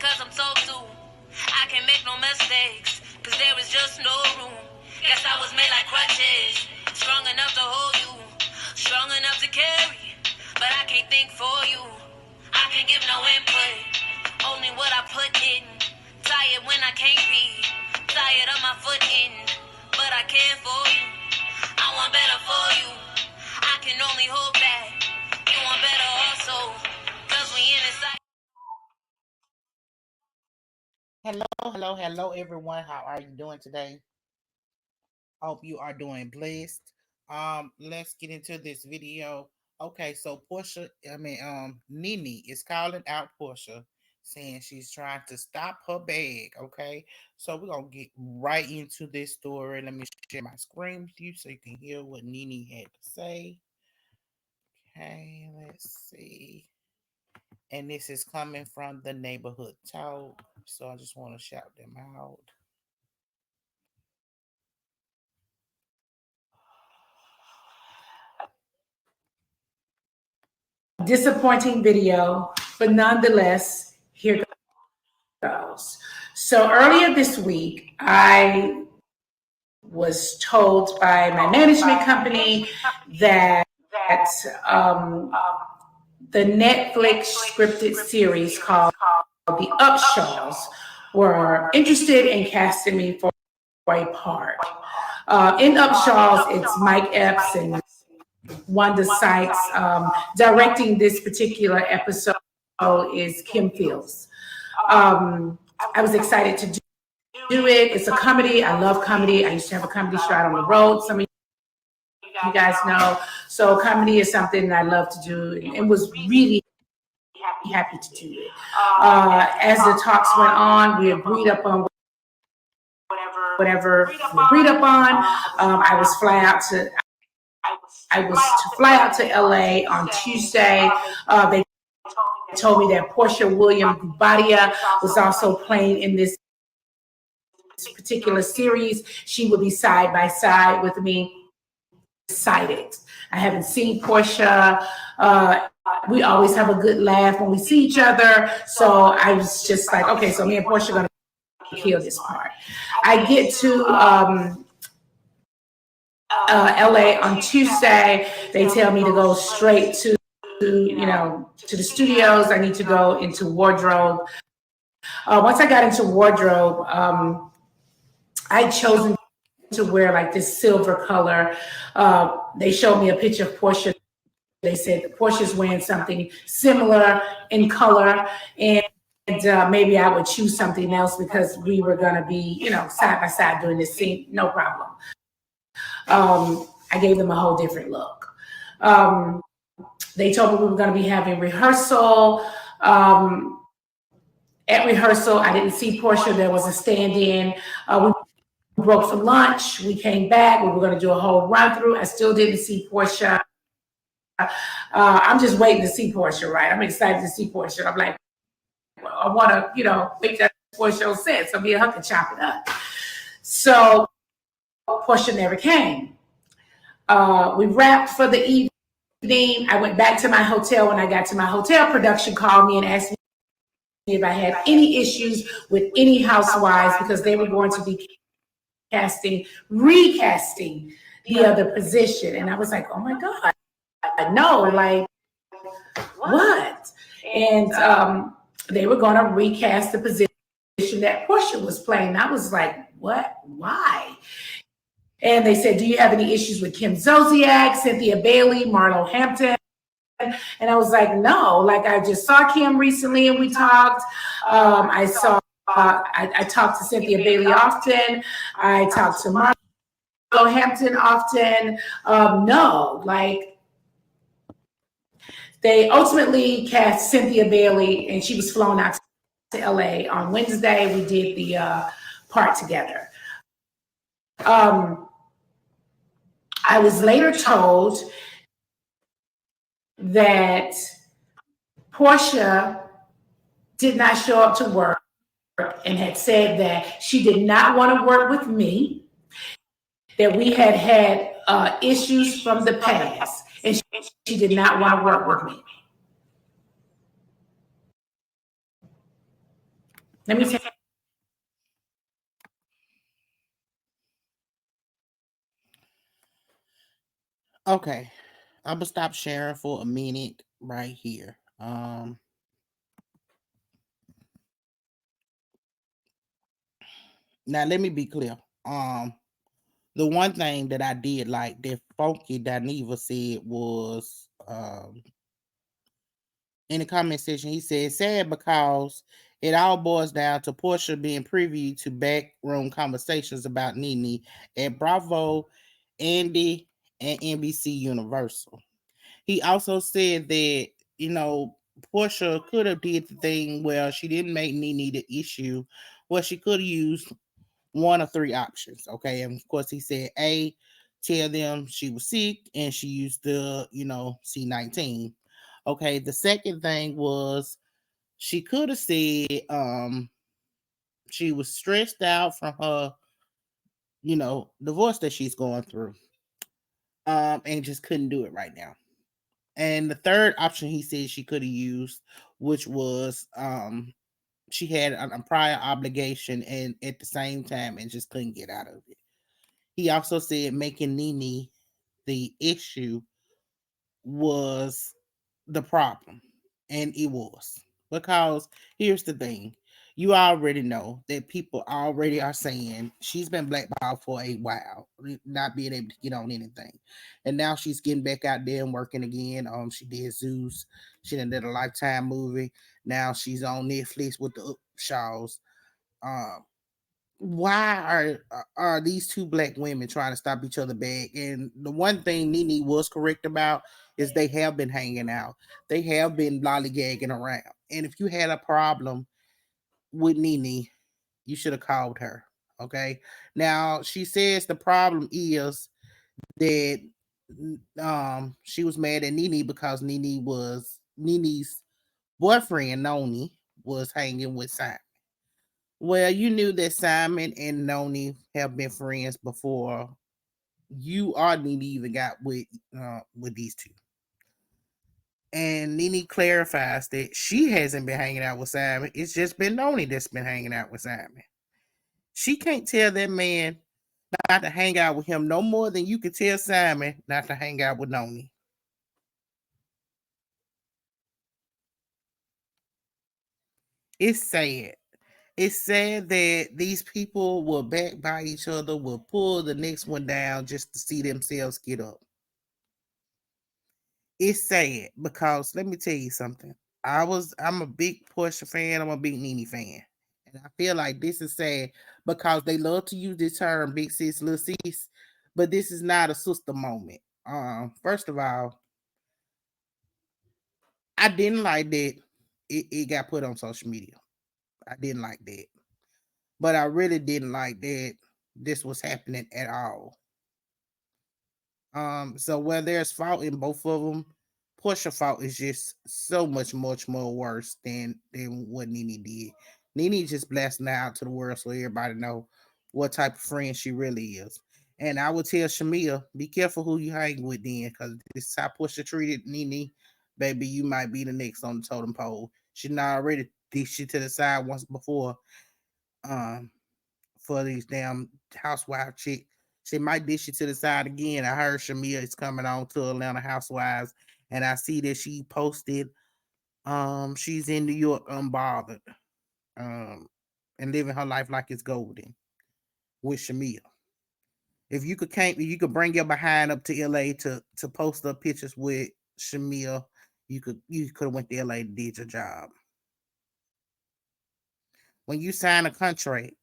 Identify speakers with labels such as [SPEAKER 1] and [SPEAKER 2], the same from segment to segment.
[SPEAKER 1] cause I'm so soon. I can't make no mistakes, cause there is just no room. Guess I was made like crutches, strong enough to hold you, strong enough to carry, but I can't think for you. I can give no input, only what I put in. Tired when I can't be, tired of my foot in, but I care for you. I want better for you, I can only hope that you want better also, cause we in this cycle.
[SPEAKER 2] Hello, everyone. How are you doing today? Hope you are doing blessed. Let's get into this video. Okay, so Nene is calling out Portia, saying she's trying to stop her bag. Okay, so we're gonna get right into this story. Let me share my screen with you so you can hear what Nene had to say. Okay, let's see. And this is coming from the neighborhood talk. So I just want to shout them out.
[SPEAKER 3] Disappointing video, but nonetheless, here goes. So earlier this week, I was told by my management company that the Netflix scripted series called The Upshaws were interested in casting me for a part. In Upshaws, it's Mike Epps and Wanda Sykes. Directing this particular episode is Kim Fields. I was excited to do it. It's a comedy. I love comedy. I used to have a comedy show out on the road. Some of you guys know. So comedy is something that I love to do, and was really happy to do it. As the talks went on, we agreed upon whatever we agreed upon. I was to fly out to LA on Tuesday. They told me that Portia Williams Gubadia was also playing in this particular series. She would be side by side with me. Excited. I haven't seen Portia. We always have a good laugh when we see each other. So I was just like, okay, so me and Portia are going to kill this part. I get to LA on Tuesday. They tell me to go straight to the studios. I need to go into wardrobe. Once I got into wardrobe, I'd chosen to wear like this silver color. They showed me a picture of Portia. They said Portia's wearing something similar in color, and maybe I would choose something else because we were going to be, side by side doing this scene. No problem. I gave them a whole different look. They told me we were going to be having rehearsal. At rehearsal, I didn't see Portia. There was a stand-in. We broke for lunch. We came back. We were going to do a whole run-through. I still didn't see Portia. I'm just waiting to see Portia, right? I'm excited to see Portia. I'm like, I want to, make that Portia sense. So me and her can chop it up. So Portia never came. We wrapped for the evening. I went back to my hotel. When I got to my hotel, production called me and asked me if I had any issues with any housewives because they were going to be recasting the other position. And I was like, oh my God, no, like what? And they were going to recast the position that Portia was playing. I was like, what? Why? And they said, do you have any issues with Kim Zolciak, Cynthia Bailey, Marlo Hampton? And I was like, no, like I just saw Kim recently and we talked. I talked to Cynthia Bailey often. I talked to Marlo Hampton often. No, like they ultimately cast Cynthia Bailey and she was flown out to LA on Wednesday. We did the part together. I was later told that Portia did not show up to work and had said that she did not want to work with me, that we had issues from the past, and she did not want to work with me. Let me tell
[SPEAKER 2] Okay, I'm gonna stop sharing for a minute right here. Now let me be clear. The one thing that I did like that Funky Dineva said was in the comment section, he said, sad because it all boils down to Portia being privy to backroom conversations about Nene at Bravo, Andy, and NBC Universal. He also said that, you know, Portia could have did the thing where she didn't make Nene the issue. Well, she could have used one of three options. Okay. And of course, he said A, tell them she was sick and she used the, C19. Okay. The second thing was she could have said she was stressed out from her, divorce that she's going through. And just couldn't do it right now. And the third option he said she could have used, which was she had a prior obligation and at the same time and just couldn't get out of it. He also said making Nene the issue was the problem. And it was. Because here's the thing. You already know that people already are saying she's been blackballed for a while, not being able to get on anything. And now she's getting back out there and working again. She did Zeus. She done did a Lifetime movie. Now she's on Netflix with the Upshaws. Um, why are these two black women trying to stop each other back? And the one thing Nene was correct about is they have been hanging out. They have been lollygagging around. And if you had a problem with Nene, you should have called her. Okay. Now she says the problem is that she was mad at Nene because Nene's boyfriend Noni was hanging with Simon. Well, you knew that Simon and Noni have been friends before you or Nene even got with these two. And Nene clarifies that she hasn't been hanging out with Simon. It's just been Noni that's been hanging out with Simon. She can't tell that man not to hang out with him no more than you could tell Simon not to hang out with Noni. It's sad. It's sad that these people will back by each other, will pull the next one down just to see themselves get up. It's sad because let me tell you something. I'm a big Portia fan, I'm a big Nene fan. And I feel like this is sad because they love to use this term big sis, little sis, but this is not a sister moment. First of all, I didn't like that it got put on social media. I didn't like that. But I really didn't like that this was happening at all. So where there's fault in both of them, Portia fault is just so much more worse than what Nene did. Nene just blasting out to the world so everybody know what type of friend she really is. And I would tell Shamia, be careful who you hang with then, because this is how Portia treated Nene. Baby, you might be the next on the totem pole. She not already dished shit to the side once before. Um, for these damn housewife chick. She might dish it to the side again. I heard Shamia is coming on to Atlanta Housewives, and I see that she posted she's in New York unbothered, um and living her life like it's golden with Shamia. If you could bring your behind up to LA to post up pictures with Shamia, you could have went to LA and did your job. When you sign a contract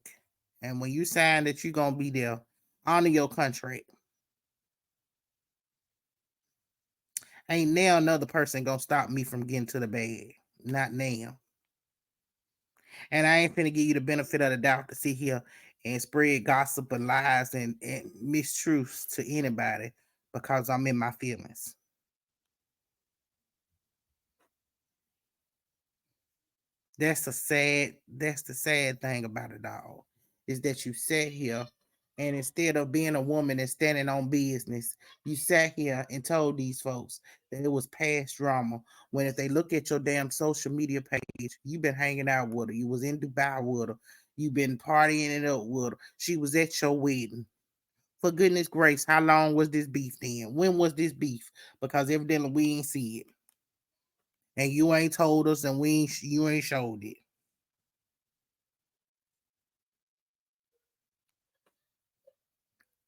[SPEAKER 2] and when you sign that you're gonna be there, honor your contract. Ain't now another person gonna stop me from getting to the bag. Not now. And I ain't finna give you the benefit of the doubt to sit here and spread gossip and lies and mistruths to anybody because I'm in my feelings. That's the sad thing about it all. Is that you sat here And instead of being a woman and standing on business, you sat here and told these folks that it was past drama. When if they look at your damn social media page, you've been hanging out with her. You was in Dubai with her. You've been partying it up with her. She was at your wedding. For goodness grace, how long was this beef then? When was this beef? Because evidently we ain't see it. And you ain't told us and you ain't showed it.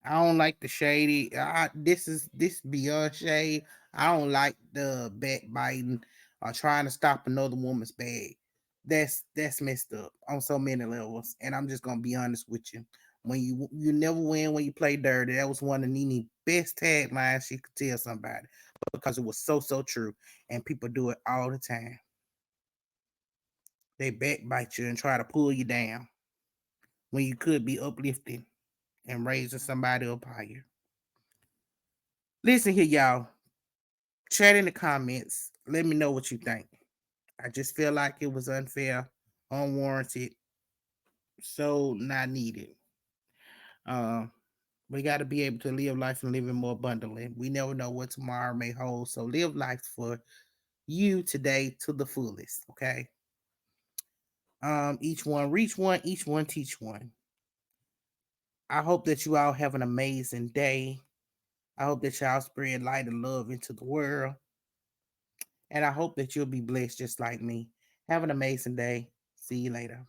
[SPEAKER 2] I don't like the shady. This beyond shade. I don't like the backbiting or trying to stop another woman's bag. That's messed up on so many levels. And I'm just gonna be honest with you. When you never win when you play dirty. That was one of Nini's best taglines she could tell somebody because it was so true. And people do it all the time. They backbite you and try to pull you down when you could be uplifting and raising somebody up higher. Listen here, y'all. Chat in the comments. Let me know what you think. I just feel like it was unfair, unwarranted, so not needed. Uh, we got to be able to live life and live it more abundantly. We never know what tomorrow may hold, so live life for you today to the fullest. Okay. Each one reach one, each one teach one. I hope that you all have an amazing day. I hope that y'all spread light and love into the world. And I hope that you'll be blessed just like me. Have an amazing day. See you later.